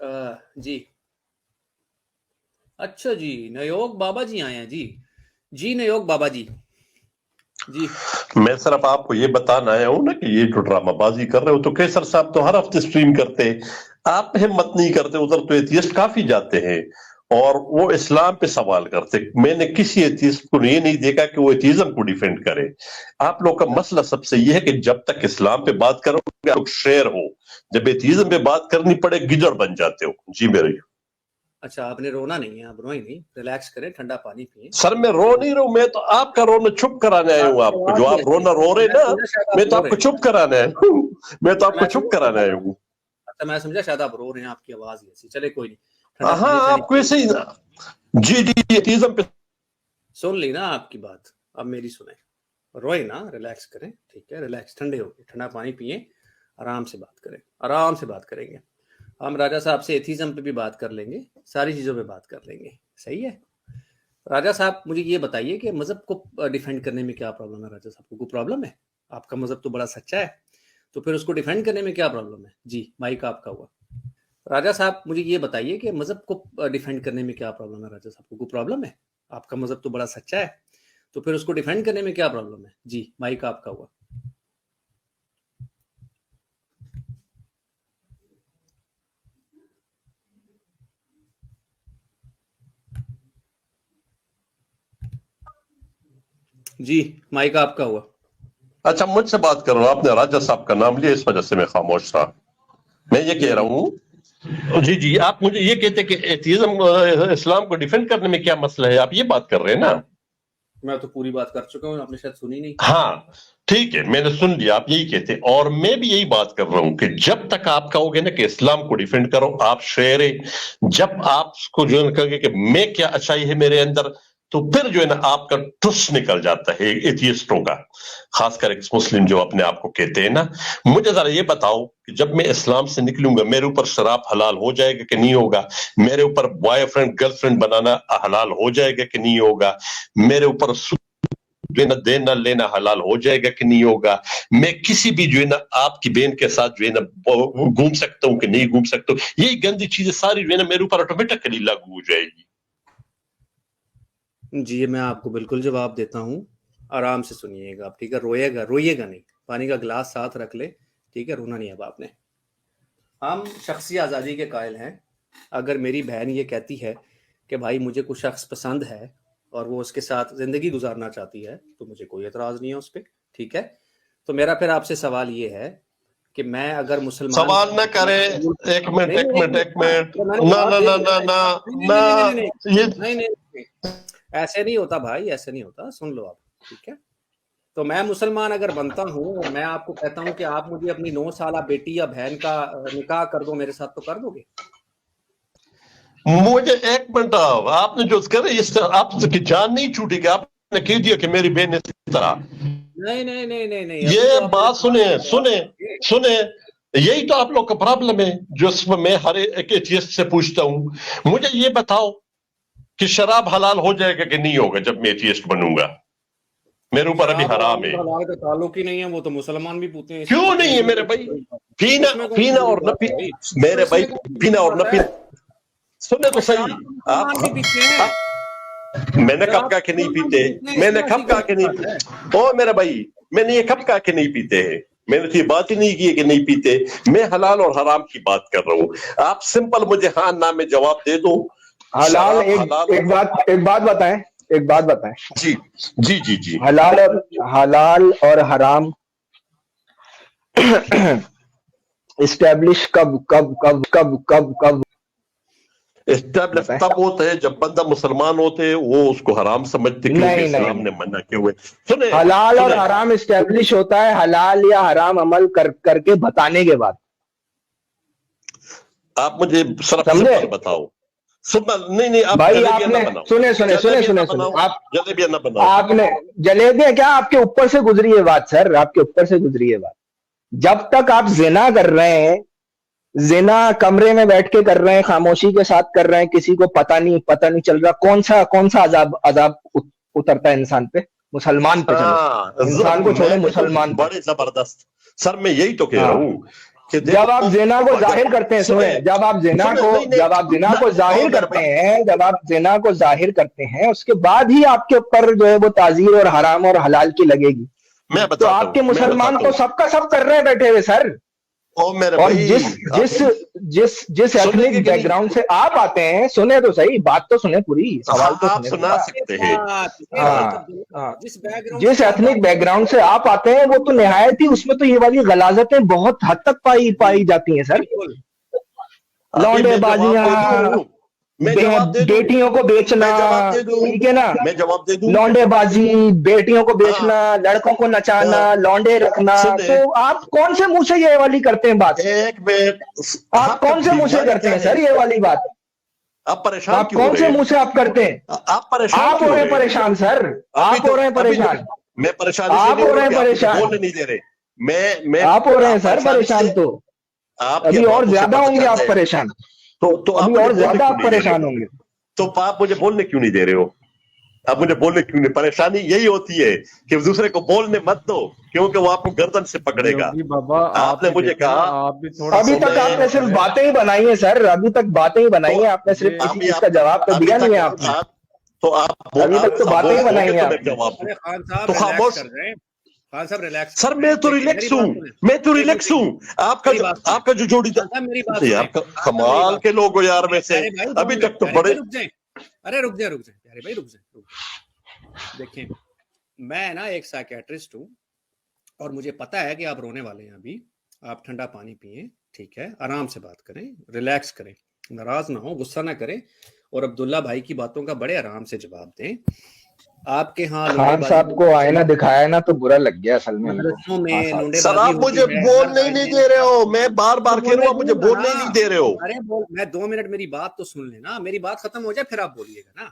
जी। अच्छा जी, नयोग बाबा जी आए हैं जी। जी नयोग बाबा जी। जी। मैं सिर्फ आपको ये बताना आया हूं ना कि ये जो ड्रामाबाजी कर रहे हो, तो कैसर साहब तो हर हफ्ते स्ट्रीम करते हैं, आप हिम्मत नहीं करते। उधर तो एथियस्ट काफी जाते हैं और वो इस्लाम पे सवाल करते। मैंने किसी एथियस्ट को ये नहीं देखा कि वो एथिज्म को डिफेंड करे। आप लोग का मसला सबसे ये है कि जब तक इस्लाम पे बात करोगे आप शेर हो, जब एथिज्म पे बात करनी पड़े गिजड़ बन जाते हो। जी मेरे अच्छा, आपने रोना नहीं है, आप रोए नहीं, रिलैक्स करें, ठंडा पानी पिए। सर, मैं रो नहीं रहा हूं, मैं तो आपका रोना चुप कराने आया हूं। आपकी आपको आवाज जो ही आप ऐसी है, रोना रो रहे मैं ना, समझा शायद आप मैं तो रो आपको रहे हैं। चुप कराने आया हूं। मैं तो आपको मैं चुप समझा कराने शायद आया आप, हूं। अच्छा मैं समझा शायद आप रो रहे हैं, आपकी आवाज ही ऐसी। चले कोई नहीं, ठंडा हाँ, पानी शानी आपको पिए। ऐसे ही। जी जी, एथिज्म पे सुन ली ना आपकी बात, अब मेरी सुने। रोए ना, रिलैक्स करें, ठीक है, रिलैक्स, ठंडे हो गए, ठंडा पानी पिए, आराम से बात करें, आराम से बात करेंगे। हम राजा साहब से एथिज्म पे भी बात कर लेंगे, सारी चीज़ों पे बात कर लेंगे, सही है। राजा साहब मुझे ये बताइए कि मज़हब को डिफेंड करने में क्या प्रॉब्लम है? राजा साहब को कोई प्रॉब्लम है? आपका मज़हब तो बड़ा सच्चा है, तो फिर उसको डिफेंड करने में क्या प्रॉब्लम है? जी, माइक आपका हुआ। राजा साहब मुझे ये बताइए कि मज़हब को डिफेंड करने में क्या प्रॉब्लम है? राजा साहब को कोई प्रॉब्लम है? आपका मज़हब तो बड़ा सच्चा है, तो फिर उसको डिफेंड करने में क्या प्रॉब्लम है? जी, माइक आपका हुआ। जी, माइक आपका हुआ। अच्छा, मुझसे बात कर रहा हूं, आपने राजा साहब का नाम लिया, इस वजह से मैं खामोश रहा। मैं ये जी कह रहा जी हूं, जी जी, आप मुझे ये कहते कि एथिज्म इस्लाम को डिफेंड करने में क्या मसला है, आप ये बात कर रहे हैं ना? मैं तो पूरी बात कर चुका हूँ, आपने शायद सुनी नहीं। हाँ, ठीक है, मैंने सुन लिया, आप यही कहते हैं और मैं भी यही बात कर रहा हूं कि जब तक आप कहोगे ना कि इस्लाम को डिफेंड करो, आप शेर है। जब आप उसको जो है ना कहोगे कि मैं क्या अच्छाई है मेरे अंदर, तो फिर जो है ना आपका ट्रुस्ट निकल जाता है एथियस्टों का, खासकर एक्स मुस्लिम जो अपने आप को कहते हैं ना। मुझे जरा ये बताओ कि जब मैं इस्लाम से निकलूंगा मेरे ऊपर शराब हलाल हो जाएगा कि नहीं होगा? मेरे ऊपर बॉयफ्रेंड गर्लफ्रेंड बनाना हलाल हो जाएगा कि नहीं होगा? मेरे ऊपर जो है ना देना लेना हलाल हो जाएगा कि नहीं होगा? मैं किसी भी जो है ना आपकी बहन के साथ जो है ना घूम सकता हूँ कि नहीं घूम सकता हूँ? यही गंदी चीजें सारी जो है ना मेरे ऊपर ऑटोमेटिकली लागू हो जाएगी। जी, मैं आपको बिल्कुल जवाब देता हूँ, आराम से सुनिएगा आप, ठीक है, रोइएगा रोइएगा नहीं, पानी का गिलास साथ रख ले, ठीक है, रोना नहीं अब आपने। हम शख्सी आज़ादी के कायल हैं। अगर मेरी बहन ये कहती है कि भाई मुझे कुछ शख्स पसंद है और वो उसके साथ ज़िंदगी गुजारना चाहती है, तो मुझे कोई एतराज़ नहीं है उस पे, ठीक है। तो मेरा फिर आपसे सवाल ये है कि मैं अगर मुसलमान सवाल न करे। एक मिनट नहीं एक नहीं मिनट एक हाँ, मिनट, तो मैंने ना जवाब ना दे ना दिया ना ना, ना नहीं ना, नहीं नहीं नहीं नहीं ये नहीं नहीं नहीं, ऐसे नहीं होता भाई, ऐसे नहीं होता, सुन लो आप, ठीक है। तो मैं मुसलमान अगर बनता हूँ और मैं आपको कहता हूँ कि आप मुझे अपनी 9 साला बेटी या बहन का निकाह कर दो मेरे साथ, तो कर दोगे? मुझे एक मिनट, आपने जो करे इस आपकी जान नहीं छूटी कि आपने कह दिया कि मेरी बहन इस तरह। नहीं नहीं नहीं नहीं नहीं, अभी तो ये आप मेरे बात सवाल सुने का जवाब सुने दीजिए। सुने, यही तो आप लोग का प्रॉब्लम है जो मैं हर एक एथियस्ट से पूछता हूं। मुझे ये बताओ कि शराब हलाल हो जाएगा कि नहीं होगा जब मैं एथियस्ट बनूंगा? मेरे ऊपर अभी शराब हराम हराम है। तो हलाल का ताल्लुक ही नहीं है, वो तो मुसलमान भी पीते हैं, क्यों इसमें नहीं है इसमें मेरे कौन सी भाई? बड़ी बात है? पीना इसमें कौन सी पीना बड़ी और न बात पी, है भाई? तो मेरे भाई इसमें कौन सी पीना बड़ी और न बात पी, है? सुने तो तो सही। शराब तो मुसलमान भी आप, पीते हैं, मैंने कब शराब कहा तो कि नहीं मुसलमान भी पीते? पीते हैं, मैंने इसमें ऐसी कब कहा कौन कि सी नहीं बात है? पीते? ओ मेरे भाई, मैंने ये कब कहा कि नहीं पीते हैं? मैंने तो ये बात ही नहीं की है कि नहीं पीते। मैं हलाल और हराम की बात कर रहा हूं। आप सिंपल मुझे हाँ ना में जवाब दे दो। हलाल शराब हलाल एक बात बताएं, एक बात बताएं। जी जी जी जी। हलाल और हराम इस्टेब्लिश कब कब कब कब कब कब एस्टेब्लिश बताएं? तब होता है जब बंदा मुसलमान होते हैं, वो उसको हराम समझते क्योंकि नहीं नहीं इस्लाम ने नहीं, मना किए हुए। सुने हलाल और सुने, हराम इस्टेब्लिश होता है हलाल या हराम अमल करके बताने के बाद। आप मुझे सिर्फ समझे सिंपल बताओ। सिंपल नहीं नहीं, आप भाई? जलेबियां ना आपने बनाओ, सुने सुने सुने जलेबियां ना सुने सुने बनाओ, आप जलेबियां ना बनाओ। आपने जलेबियां क्या, आपके ऊपर से गुजरी है बात सर, आपके ऊपर से गुजरी है बात। जब तक आप जिना कर रहे हैं, जिना कमरे में बैठ के कर रहे हैं, खामोशी के साथ कर रहे हैं, किसी को पता नहीं चल रहा, कौन सा अजाब अजाब उतरता है इंसान पे? मुसलमान पे चलो, हाँ, इंसान को छोड़ो, मैं कहता हूँ मुसलमान पे। बड़े जबरदस्त। सर मैं यही तो कह रहा हाँ हूँ جب آپ زنا کو ظاہر کرتے ہیں، سنیں، جب آپ زنا کو ظاہر کرتے ہیں، جب آپ زنا کو ظاہر کرتے ہیں، اس کے بعد ہی آپ کے اوپر جو ہے وہ تعزیر اور حرام اور حلال کی لگے گی. تو آپ کے مسلمان تو سب کا سب کر رہے ہیں بیٹھے ہوئے سر. اور جس ایتھنک بیک گراؤنڈ سے آپ آتے ہیں، سنیں تو صحیح، بات تو سنیں پوری، سوال تو آپ سنا سکتے ہیں. جس ایتھنک بیک گراؤنڈ سے آپ آتے ہیں وہ تو نہایت ہی، اس میں تو یہ والی غلاظتیں بہت حد تک پائی جاتی ہیں سر. لونڈے بازیاں، بیٹیوں کو بیچنا، ٹھیک ہے نا، میں جواب دے دوں. لونڈے بازی، بیٹیوں کو بیچنا، لڑکوں کو نچانا، لونڈے رکھنا، تو آپ کون سے منہ سے یہ والی کرتے ہیں بات؟ ایک منٹ، آپ کون سے منہ سے کرتے ہیں سر یہ والی بات؟ آپ پریشان آپ کیوں ہو کون رہے سے ہیں؟ منہ سے آپ کرتے ہیں؟ آپ پریشان آپ ہو رہے ہیں پریشان سر، آپ ہو رہے ہیں پریشان، میں پریشانی سے آپ ہو رہے ہیں پریشان، بولنے نہیں دے رہے. میں آپ ہو رہے ہیں سر پریشان. تو ابھی اور زیادہ ہوں گے آپ پریشان، تو ابھی اور زیادہ آپ پریشان ہوں گے. تو آپ مجھے بولنے کیوں نہیں دے رہے ہو؟ آپ مجھے بولنے کیوں نہیں؟ پریشانی یہی ہوتی ہے کہ دوسرے کو بولنے مت دو، کیونکہ وہ آپ کو گردن سے پکڑے گا. بابا آپ نے مجھے کہا ابھی تک آپ نے صرف باتیں ہی بنائی ہیں سر، ابھی تک باتیں ہی بنائی ہیں آپ نے، صرف کسی چیز کا جواب تو دیا نہیں ہے آپ نے. تو آپ ابھی تک تو باتیں ہی بنائی ہیں آپ نے. خان صاحب ریلیکس سر میں تو ریلیکس ہوں. آپ کا جو جوڑی آپ کا کمال کے لوگ ہو یار. ویسے ابھی تک تو بڑے رک جائیں پیارے بھائی، رک جائیں. دیکھیں، میں نا ایک سائیکیٹرسٹ ہوں اور مجھے پتا ہے کہ آپ رونے والے ہیں. ابھی آپ ٹھنڈا پانی پئیں، ٹھیک ہے، آرام سے بات کریں، ریلیکس کریں، ناراض نہ ہو، غصہ نہ کریں، اور عبداللہ بھائی کی باتوں کا بڑے آرام سے جواب دیں. آپ کے ہاں خان صاحب کو آئینہ دکھایا نا تو برا لگ گیا اصل میں. مدرسوں میں لونڈے سر بازی آپ مجھے بولنے ہی نہیں دے رہے ہو. میں بار بار کہہ رہا ہوں، آپ مجھے بولنے ہی نہیں دے رہے ہو. ارے میں 2 منٹ میری بات تو سن لینا، میری بات ختم ہو جائے پھر آپ بولیے گا نا.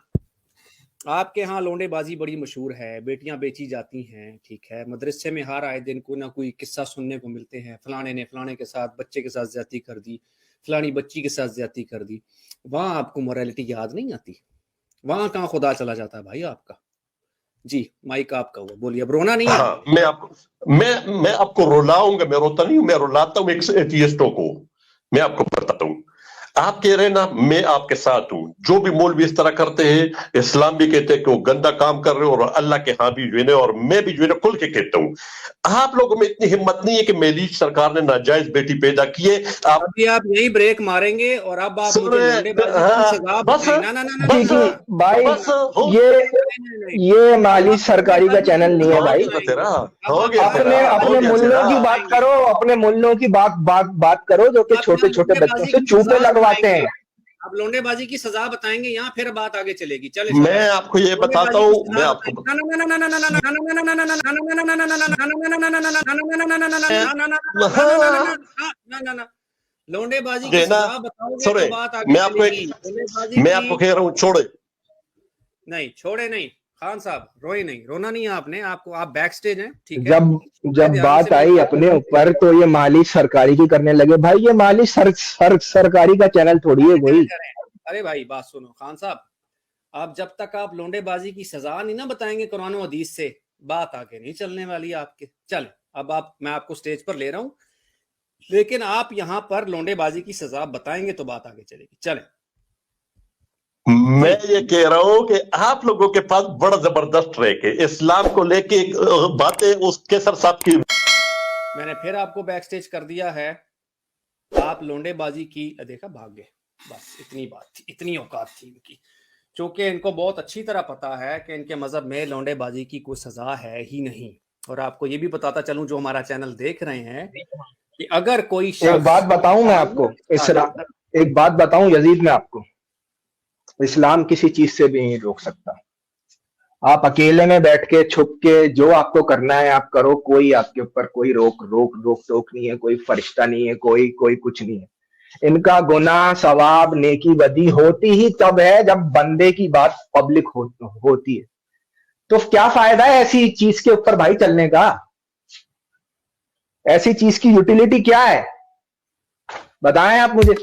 آپ کے ہاں لونڈے بازی بڑی مشہور ہے، بیٹیاں بیچی جاتی ہیں، ٹھیک ہے، مدرسے میں ہر آئے دن کوئی نہ کوئی قصہ سننے کو ملتے ہیں، فلانے نے فلانے کے ساتھ بچے کے ساتھ زیادتی کر دی، فلانی بچی کے ساتھ زیادتی کر دی. وہاں آپ کو موریلٹی یاد نہیں آتی؟ وہاں کہاں خدا چلا جاتا ہے بھائی آپ کا؟ جی مائک آپ کا ہوا، بولیے. اب رونا نہیں ہے. میں آپ کو رلاؤں گا. میں روتا نہیں ہوں، میں رلاتا ہوں ایتھیسٹوں کو. میں آپ کو بتاتا ہوں، آپ کہہ رہے ہیں نا میں آپ کے ساتھ ہوں. جو بھی مولوی اس طرح کرتے ہیں، اسلام بھی کہتے ہیں کہ وہ گندا کام کر رہے ہیں، اور اللہ کے ہاں بھی جو ہے نا، اور میں بھی جو ہے نا کھل کے کہتا ہوں. آپ لوگوں میں اتنی ہمت نہیں ہے کہ میری سرکار نے ناجائز بیٹی پیدا کی ہے. ابھی آپ یہی بریک ماریں گے اور اب آپ مجھے لونڈے بازی کی سزا بتائیں. بھائی یہ مالی سرکاری کا چینل نہیں ہے بھائی. اپنے ملوں کی بات کرو، اپنے ملوں کی بات کرو جو کہ چھوٹے چھوٹے بچوں سے چوپے لگواتے ہیں. اب لونڈے بازی کی سزا بتائیں گے یہاں، پھر بات آگے چلے گی. چلے میں آپ کو یہ بتاتا ہوں، میں آپ کو لونڈے بازی کی سزا بتاؤ گے تو بات آگے چلے گی. میں آپ کو کہہ رہا ہوں چھوڑے نہیں، چھوڑے نہیں. خان صاحب روئے نہیں، رونا نہیں ہے آپ نے. آپ کو، آپ بیک سٹیج ہیں، ٹھیک ہے. جب بات آئی اپنے اوپر تو یہ مالی سرکاری کی کرنے لگے. بھائی یہ مالی سرکاری کا چینل تھوڑی ہے کوئی. ارے بھائی بات سنو خان صاحب، آپ جب تک آپ لونڈے بازی کی سزا نہیں نہ بتائیں گے قرآن و حدیث سے، بات آگے نہیں چلنے والی آپ کے. چل اب میں آپ کو سٹیج پر لے رہا ہوں، لیکن آپ یہاں پر لونڈے بازی کی سزا بتائیں گے تو بات آگے چلے گی. چلیں. میں یہ کہہ رہا ہوں کہ آپ لوگوں کے پاس بڑا زبردست ٹریک ہے اسلام کو لے کے. باتیں اس کیسر صاحب کی میں نے پھر آپ کو بیک سٹیج کر دیا ہے. آپ لونڈے بازی کی دیکھا بھاگ گئے، بس اتنی بات تھی، اتنی اوقات تھی ان کی. چونکہ ان کو بہت اچھی طرح پتا ہے کہ ان کے مذہب میں لونڈے بازی کی کوئی سزا ہے ہی نہیں. اور آپ کو یہ بھی بتاتا چلوں جو ہمارا چینل دیکھ رہے ہیں کہ اگر کوئی ایک بات بتاؤں میں آپ کو، ایک بات بتاؤں یزید میں آپ کو، اسلام کسی چیز سے بھی نہیں روک سکتا. آپ اکیلے میں بیٹھ کے چھپ کے جو آپ کو کرنا ہے آپ کرو، کوئی آپ کے اوپر کوئی روک ٹوک نہیں ہے، کوئی فرشتہ نہیں ہے، کوئی کچھ نہیں ہے. ان کا گناہ ثواب نیکی بدی ہوتی ہی تب ہے جب بندے کی بات پبلک ہوتی ہے. تو کیا فائدہ ہے ایسی چیز کے اوپر بھائی چلنے کا؟ ایسی چیز کی یوٹیلیٹی کیا ہے بتائیں آپ مجھے.